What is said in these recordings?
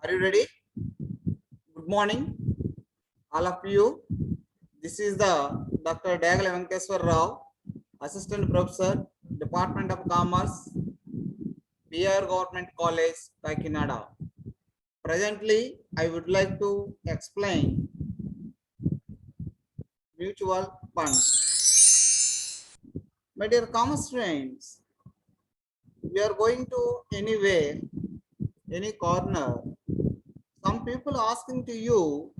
Are you ready? Good morning, all of you. This is the Dr. Dagal Venkateswar Rao, Assistant Professor, Department of Commerce, BR Government College, Kakinada. Presently, I would like to explain mutual funds. My dear commerce students, we are going to anywhere, any corner. Some people asking to you,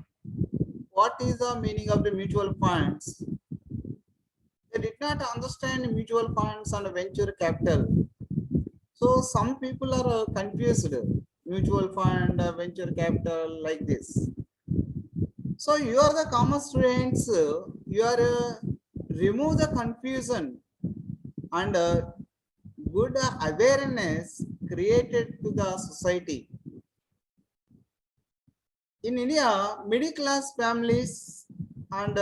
what is the meaning of the mutual funds? They did not understand mutual funds and venture capital. So some people are confused. Mutual fund, venture capital, like this. So you are the commerce students. You are remove the confusion and good awareness created to the society. In India, middle class families and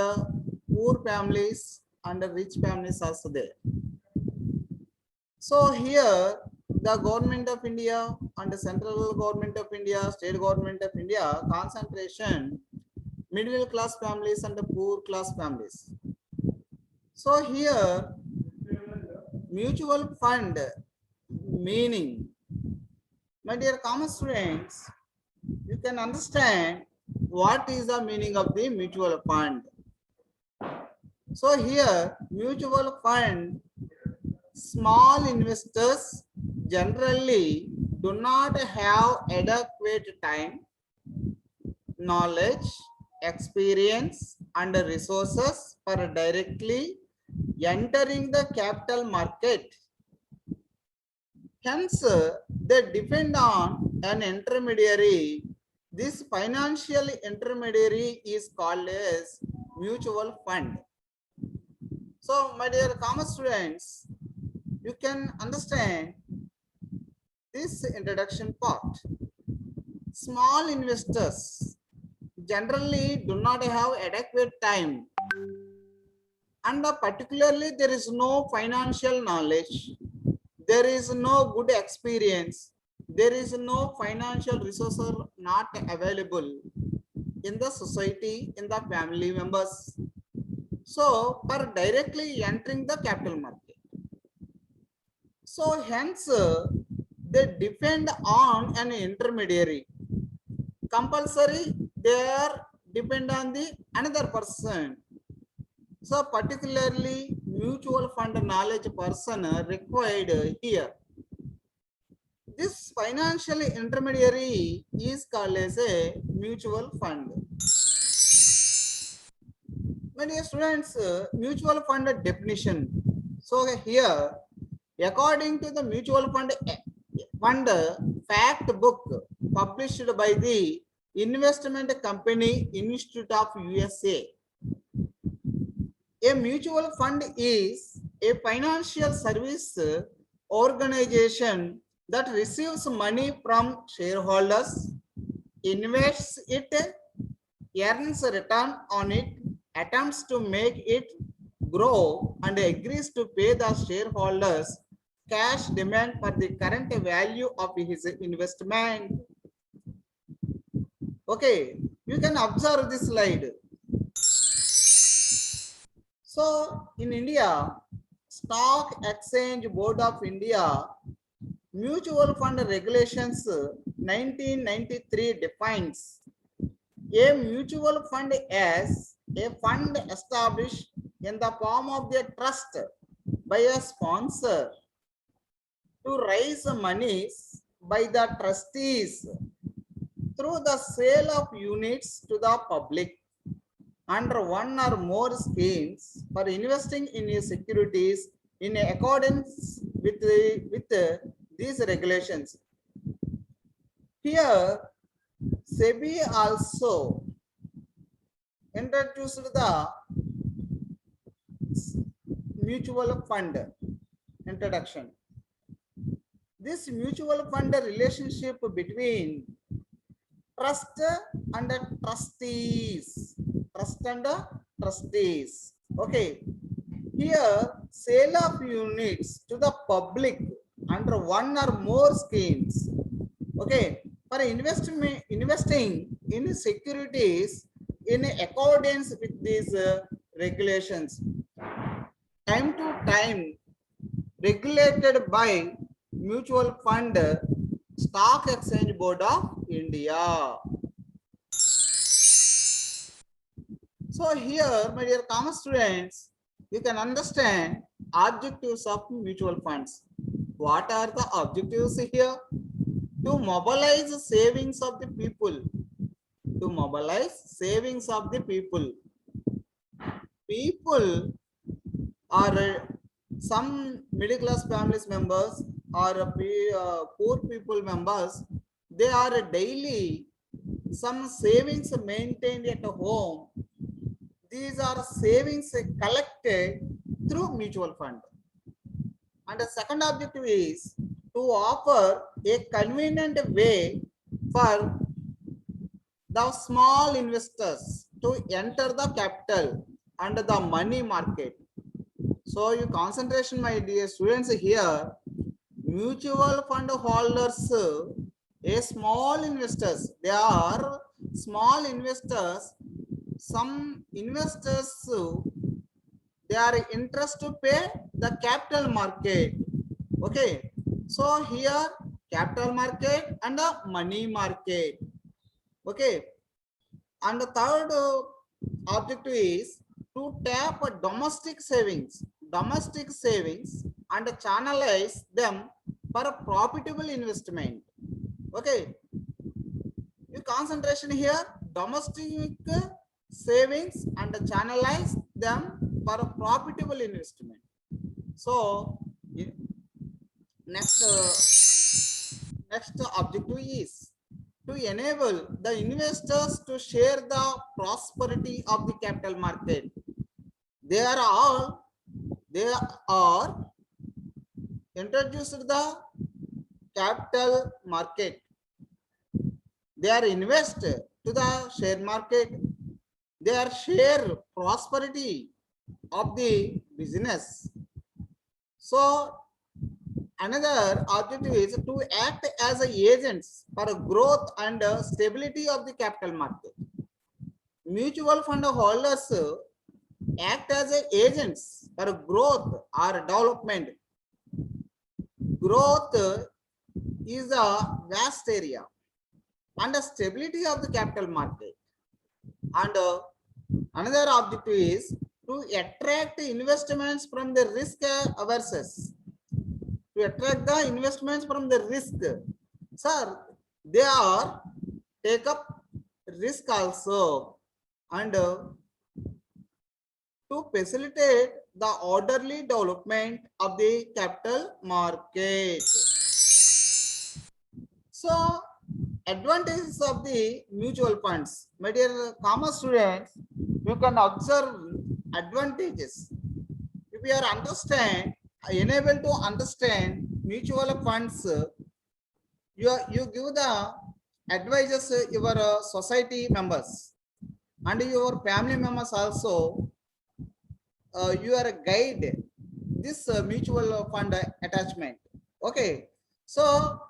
poor families and rich families also there. So here the government of India and the central government of India, state government of India concentration middle class families and the poor class families. So here mutual fund meaning, my dear commerce students, you can understand what is the meaning of the mutual fund. So here mutual fund, small investors generally do not have adequate time, knowledge, experience, and resources for directly entering the capital market. Hence, they depend on an intermediary. This financial intermediary is called as mutual fund. So, my dear commerce students, you can understand this introduction part. Small investors generally do not have adequate time, and particularly there is no financial knowledge, there is no good experience, there is no financial resources not available in the society, in the family members. So, for directly entering the capital market. So, hence, they depend on an intermediary. Compulsory, they are depend on the another person. So, particularly mutual fund knowledge person required here. This financial intermediary is called as a mutual fund. Many students, mutual fund definition. So here, according to the mutual fund fact book published by the Investment Company Institute of USA, a mutual fund is a financial service organization that receives money from shareholders, invests it, earns a return on it, attempts to make it grow, and agrees to pay the shareholders cash demand for the current value of his investment. Okay, you can observe this slide. So in India, Stock Exchange Board of India Mutual Fund Regulations 1993 defines a mutual fund as a fund established in the form of a trust by a sponsor to raise monies by the trustees through the sale of units to the public under one or more schemes for investing in securities in accordance with these regulations. Here, SEBI also introduced the mutual fund introduction. This mutual fund relationship between trust and trustees. Trust and trustees. Okay. Here, sale of units to the public under one or more schemes. Okay. for investing in securities in accordance with these regulations, time to time regulated by Mutual Fund Stock Exchange Board of India. So here, my dear common students, you can understand objectives of mutual funds. What are the objectives here? To mobilize savings of the people. To mobilize savings of the people. People are some middle class families members or poor people members. They are daily some savings maintained at home. These are savings collected through mutual fund. And the second objective is to offer a convenient way for the small investors to enter the capital and the money market. So you concentration, my dear students, here mutual fund holders, a small investors, they are small investors. Some investors, they are interested to pay the capital market. Okay, so here capital market and the money market. Okay, and the third objective is to tap domestic savings and channelize them for a profitable investment. Okay, your concentration here domestic savings and channelize them for a profitable investment. So next objective is to enable the investors to share the prosperity of the capital market. They are introduced the capital market. They are invested to the share market. They are share prosperity of the business. So another objective is to act as agents for growth and stability of the capital market. Mutual fund holders act as agents for growth or development. Growth is a vast area and the stability of the capital market. And another objective is to attract investments from the risk averse. To attract the investments from the risk. Sir, they are take up risk also, and to facilitate the orderly development of the capital market. So advantages of the mutual funds. My dear commerce students, you can observe advantages. If you are unable to understand mutual funds, you give the advices your society members and your family members also. You are a guide this mutual fund attachment. Okay, so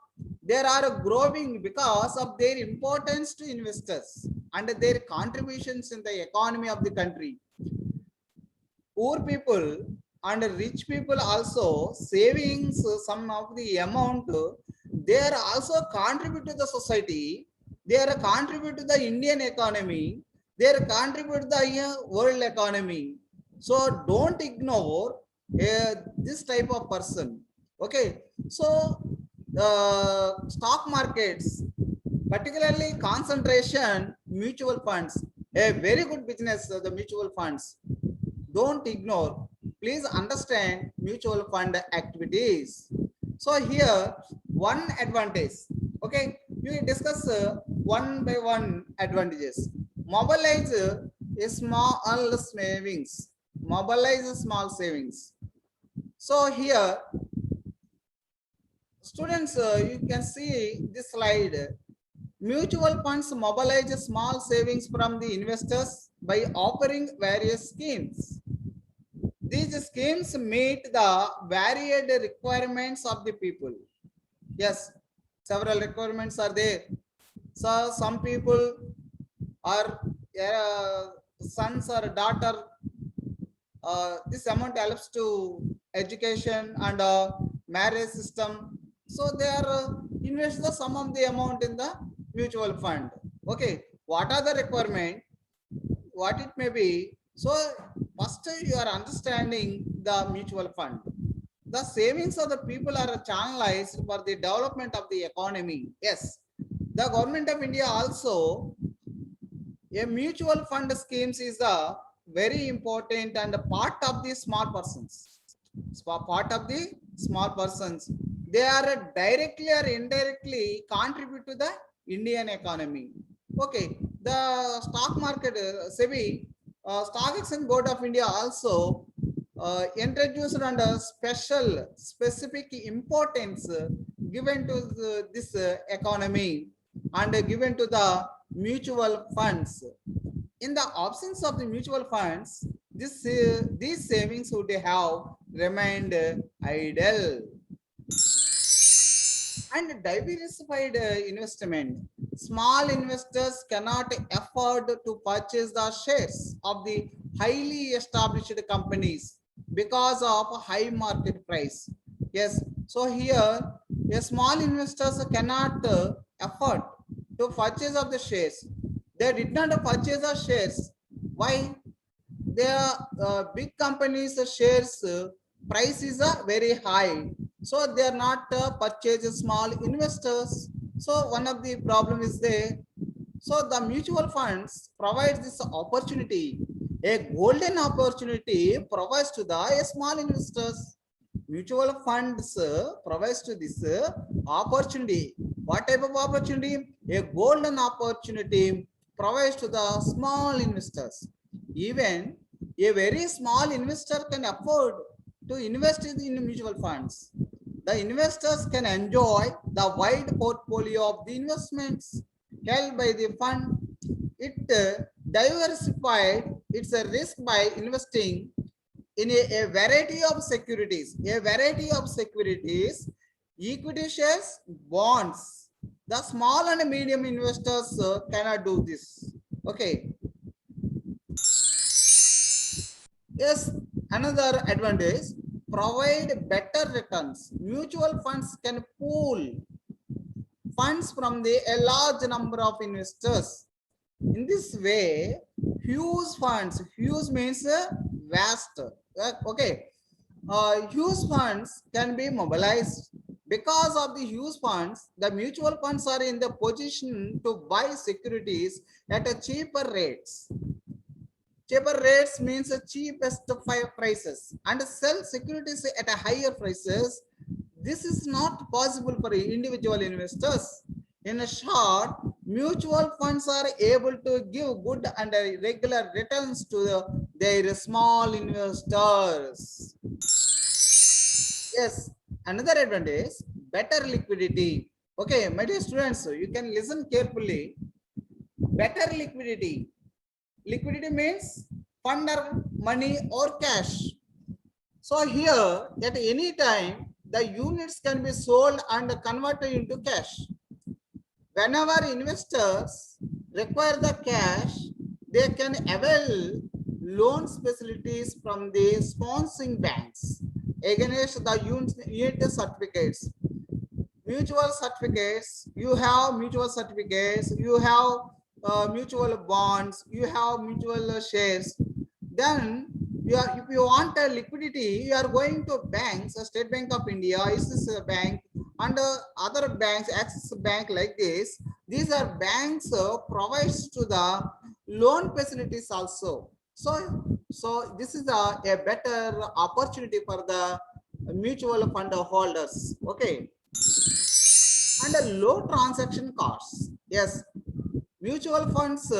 there are growing because of their importance to investors and their contributions in the economy of the country. Poor people and rich people also savings some of the amount, they are also contribute to the society, they are contribute to the Indian economy, they are contribute to the world economy. So don't ignore this type of person. Okay, so stock markets, particularly concentration mutual funds, a very good business, the mutual funds. Don't ignore. Please understand mutual fund activities. So here one advantage. Okay, we discuss one by one advantages. Mobilize a small savings. Mobilize small savings. So here, students, you can see this slide. Mutual funds mobilize small savings from the investors by offering various schemes. These schemes meet the varied requirements of the people. Yes, several requirements are there. So some people are sons or daughter, this amount helps to education and marriage system. So they are invest the sum of the amount in the mutual fund. Okay, what are the requirement? What it may be? So first you are understanding the mutual fund. The savings of the people are channelized for the development of the economy. Yes, the government of India also a mutual fund schemes is a very important and a part of the small persons. Part of the small persons. They are directly or indirectly contribute to the Indian economy. Okay, the stock market, SEBI, Stock Exchange Board of India also introduced under special specific importance given to this economy and given to the mutual funds. In the absence of the mutual funds, these savings would have remained idle. And diversified investment. Small investors cannot afford to purchase the shares of the highly established companies because of high market price. Yes, so here a small investors cannot afford to purchase of the shares. They did not purchase the shares. Why? The big companies shares price is very high, so they are not purchase small investors. So one of the problem is there. So the mutual funds provides this opportunity, a golden opportunity provides to the small investors. Mutual funds provides to this opportunity. What type of opportunity? A golden opportunity provides to the small investors. Even a very small investor can afford to invest in mutual funds. The investors can enjoy the wide portfolio of the investments held by the fund. It diversified its risk by investing in a variety of securities, equity shares, bonds. The small and medium investors cannot do this. Okay. Yes, another advantage, provide better returns. Mutual funds can pool funds from a large number of investors. In this way, huge means vast. Okay, huge funds can be mobilized. Because of the huge funds, the mutual funds are in the position to buy securities at a cheaper rates. Cheaper rates means the cheapest prices and sell securities at a higher prices. This is not possible for individual investors. In a short, mutual funds are able to give good and regular returns to their small investors. Yes, another advantage, better liquidity. Okay, my dear students, you can listen carefully. Better liquidity. Liquidity means fund or money or cash. So here, at any time, the units can be sold and converted into cash. Whenever investors require the cash, they can avail loan facilities from the sponsoring banks against the unit certificates. Mutual certificates, you have mutual certificates, you have mutual bonds, you have mutual shares. Then if you want a liquidity, you are going to banks, State Bank of India, ICICI Bank, and other banks, Axis Bank, like this. These are banks provides to the loan facilities also. So this is a better opportunity for the mutual fund holders. Okay, and a low transaction costs. Yes, mutual funds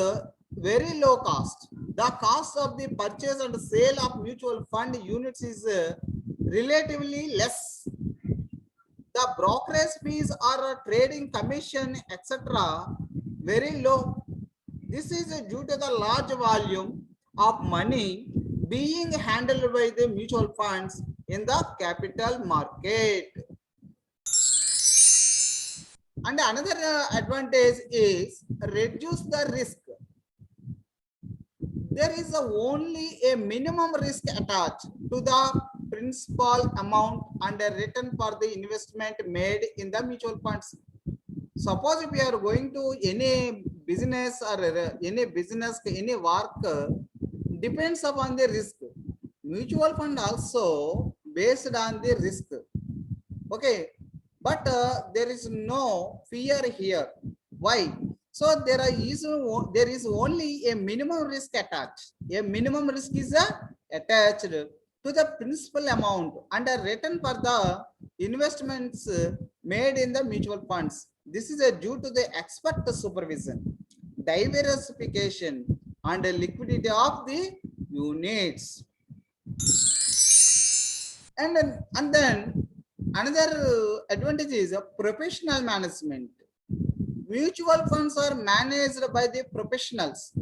very low cost. The cost of the purchase and sale of mutual fund units is relatively less. The brokerage fees or trading commission, etc., very low. This is due to the large volume of money being handled by the mutual funds in the capital market. And another advantage is reduce the risk. There is only a minimum risk attached to the principal amount and a return for the investment made in the mutual funds. Suppose if you are going to any business or any work, depends upon the risk. Mutual fund also based on the risk. Okay, but there is no fear here. Why? So there is only a minimum risk attached. A minimum risk is attached to the principal amount and a return for the investments made in the mutual funds. This is due to the expert supervision, diversification, and the liquidity of the units. And then another advantage is professional management. Mutual funds are managed by the professionals.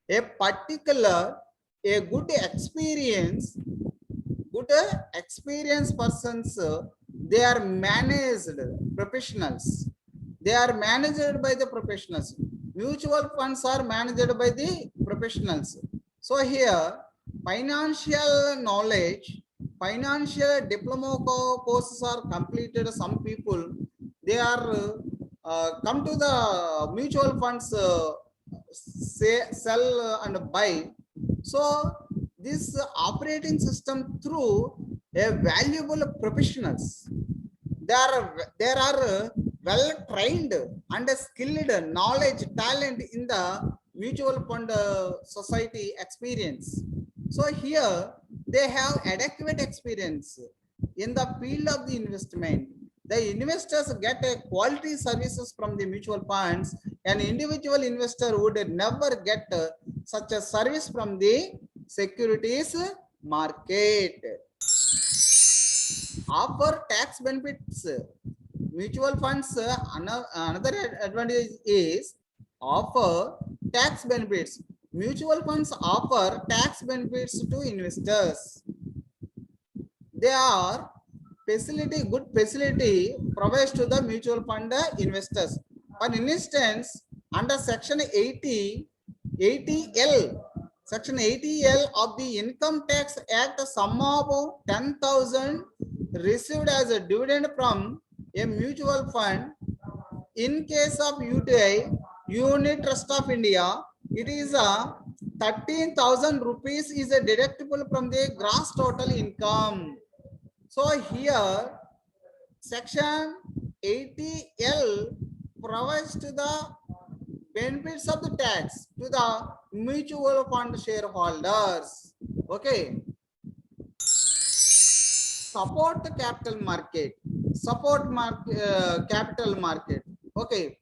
A particular, a good experienced persons, they are managed professionals. They are managed by the professionals. Mutual funds are managed by the professionals. So here, financial knowledge, financial diploma courses are completed. Some people, they are come to the mutual funds, sell and buy. So this operating system through a valuable professionals. There are well trained and skilled knowledge talent in the mutual fund society experience. So here they have adequate experience in the field of the investment. The investors get a quality services from the mutual funds. An individual investor would never get such a service from the securities market. Offer tax benefits. Mutual funds, another advantage is offer tax benefits. Mutual funds offer tax benefits to investors. They are good facility provides to the mutual fund investors. For instance, under section 80L, section 80L of the Income Tax Act, sum of 10,000 received as a dividend from a mutual fund. In case of UTI, Unit Trust of India, it is a 13,000 rupees is a deductible from the gross total income. So here, section 80L provides to the benefits of the tax to the mutual fund shareholders. Okay. Support the capital market. Capital market. Okay.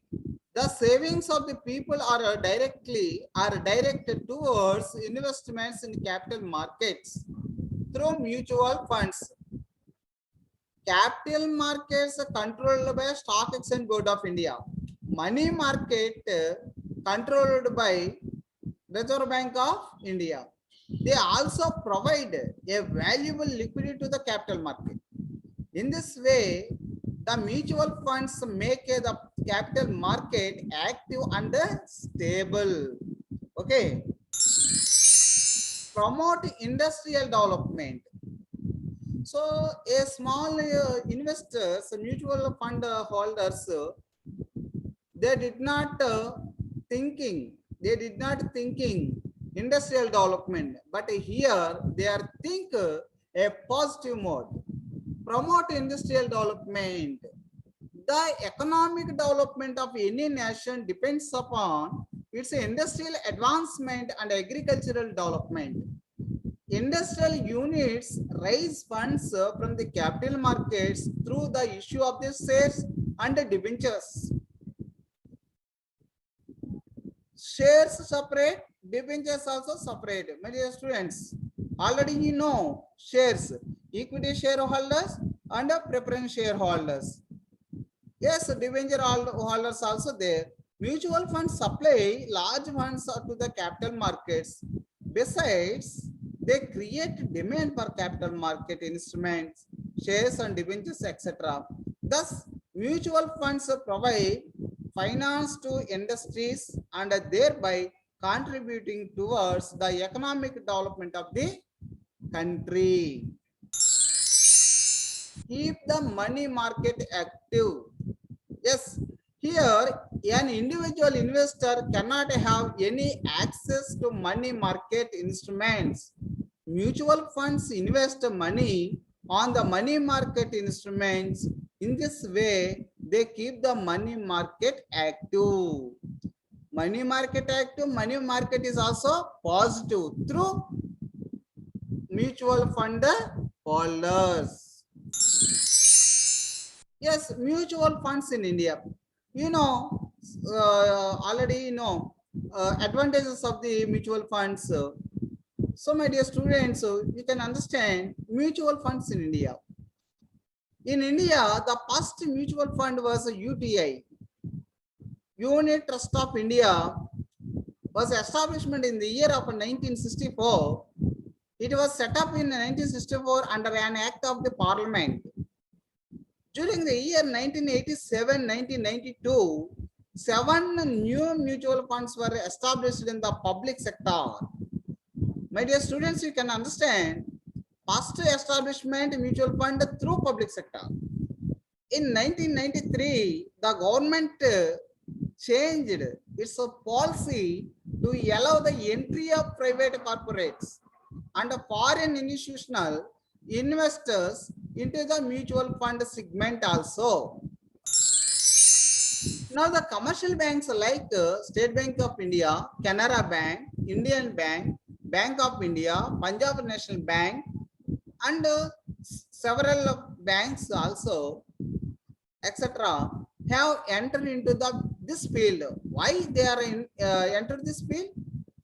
The savings of the people are directed towards investments in capital markets through mutual funds. Capital markets are controlled by Stock Exchange Board of India. Money market controlled by Reserve Bank of India. They also provide a valuable liquidity to the capital market. In this way, the mutual funds make the capital market active and stable. Okay. Promote industrial development. So a small investors, mutual fund holders, they did not thinking industrial development, but here they are think a positive mode. Promote industrial development. The economic development of any nation depends upon its industrial advancement and agricultural development. Industrial units raise funds from the capital markets through the issue of the shares and debentures. Shares separate, debentures also separate. My dear students, already you know shares, equity shareholders and preference shareholders. Yes, debenture holders also there. Mutual funds supply large funds to the capital markets. Besides, they create demand for capital market instruments, shares and debentures, etc. Thus, Mutual funds provide finance to industries and thereby contributing towards the economic development of the country. Keep the money market active. Yes, here an individual investor cannot have any access to money market instruments. Mutual funds invest money on the money market instruments. In this way, they keep the money market active. Money market active, money market is also positive through mutual fund holders. Yes, mutual funds in India. You know, already you know advantages of the mutual funds. So, my dear students, you can understand mutual funds in India. In India, the first mutual fund was UTI, Unit Trust of India, was established in the year of 1964. It was set up in 1964 under an act of the Parliament. During the year 1987-1992, 7 new mutual funds were established in the public sector. My dear students, you can understand first establishment mutual fund through public sector. In 1993, the government changed its policy to allow the entry of private corporates and foreign institutional investors into the mutual fund segment also. Now the commercial banks like State Bank of India, Canara Bank, Indian Bank, Bank of India, Punjab National Bank, and several banks also, etc., have entered into this field. Why they are entered this field?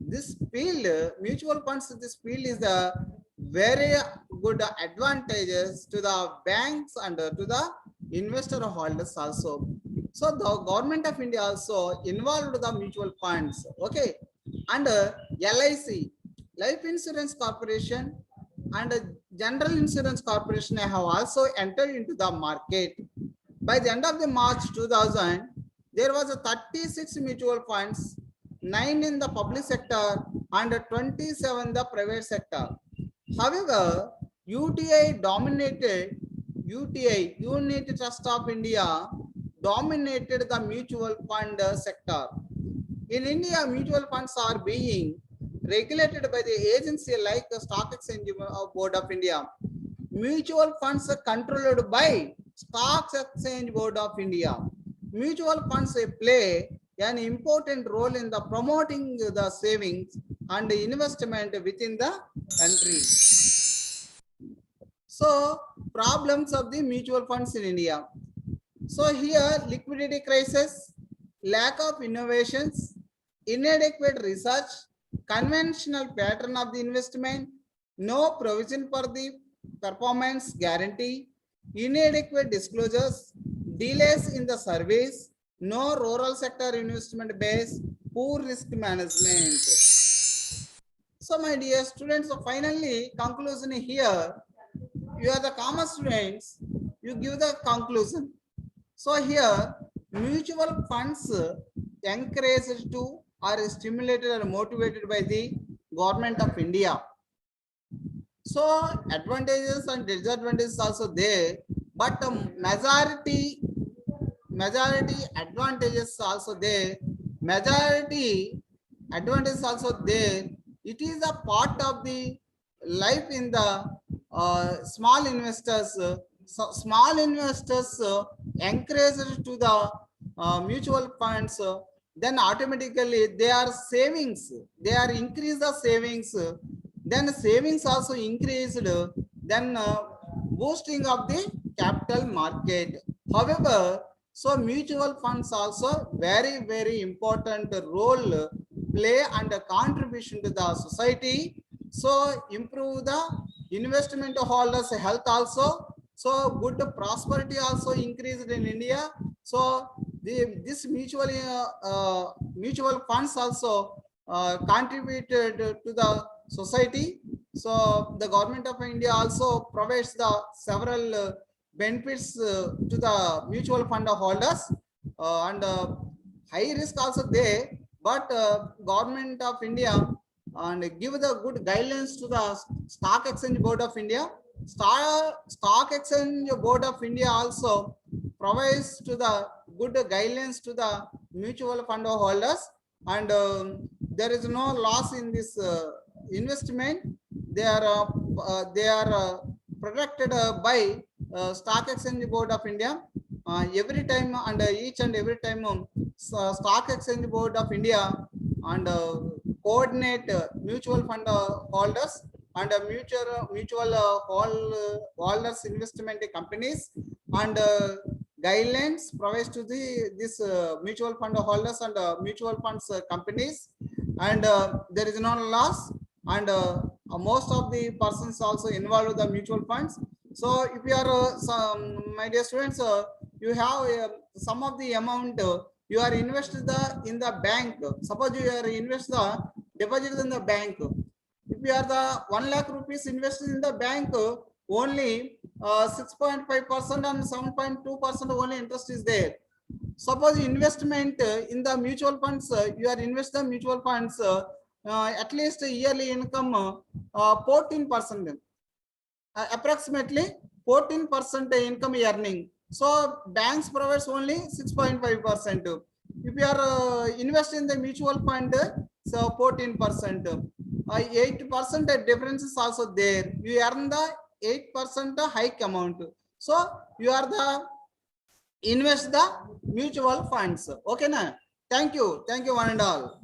This field, mutual funds, this field is a very good advantages to the banks and to the investor holders also. So the government of India also involved the mutual funds. Okay, and LIC, Life Insurance Corporation, and General Insurance Corporation have also entered into the market. By the end of the March 2000, there was a 36 mutual funds, 9 in the public sector and 27 in the private sector. However, UTI dominated, UTI, Unit Trust of India, dominated the mutual fund sector. In India, mutual funds are being regulated by the agency like the Stock Exchange Board of India. Mutual funds are controlled by Stock Exchange Board of India. Mutual funds play an important role in the promoting the savings and investment within the country. So, problems of the mutual funds in India. So here, liquidity crisis, lack of innovations, inadequate research, conventional pattern of the investment, no provision for the performance guarantee, inadequate disclosures, delays in the service, no rural sector investment base, poor risk management. So my dear students, so finally conclusion here, you are the commerce students, you give the conclusion. So here mutual funds encouraged to or stimulated or motivated by the government of India. So advantages and disadvantages also there, but majority advantages also there, majority advantages also there. It is a part of the life in the small investors. So small investors encouraged to the mutual funds, then automatically they are savings, they are increase the savings, then savings also increased, then boosting of the capital market. However, so mutual funds also very important role play and contribution to the society. So improve the investment holders health also. So good prosperity also increased in India. So this mutual funds also contributed to the society. So the government of India also provides the several benefits to the mutual fund holders, and high risk also there, but government of India and give the good guidelines to the Stock Exchange Board of India. Stock Exchange Board of India also provides to the good guidelines to the mutual fund holders, and there is no loss in this investment. They are protected by Stock Exchange Board of India. Every time and each and every time Stock Exchange Board of India and coordinate mutual fund holders and mutual holders investment companies, and guidelines provides to the this mutual fund holders and mutual funds companies, and there is no loss, and most of the persons also involved with the mutual funds. So if you are my dear students, you have some of the amount you are invested in the bank. Suppose you are invest the deposit in the bank. If you are the 1 lakh rupees invested in the bank, only 6.5% and 7.2% only interest is there. Suppose investment in the mutual funds, you are invest the mutual funds, at least yearly income 14%, approximately 14% income earning. So banks provides only 6.5%. If you are invest in the mutual fund, so 14%, 8% difference is also there. You earn the 8% hike amount. So you are the invest the mutual funds. Okay, na? Thank you one and all.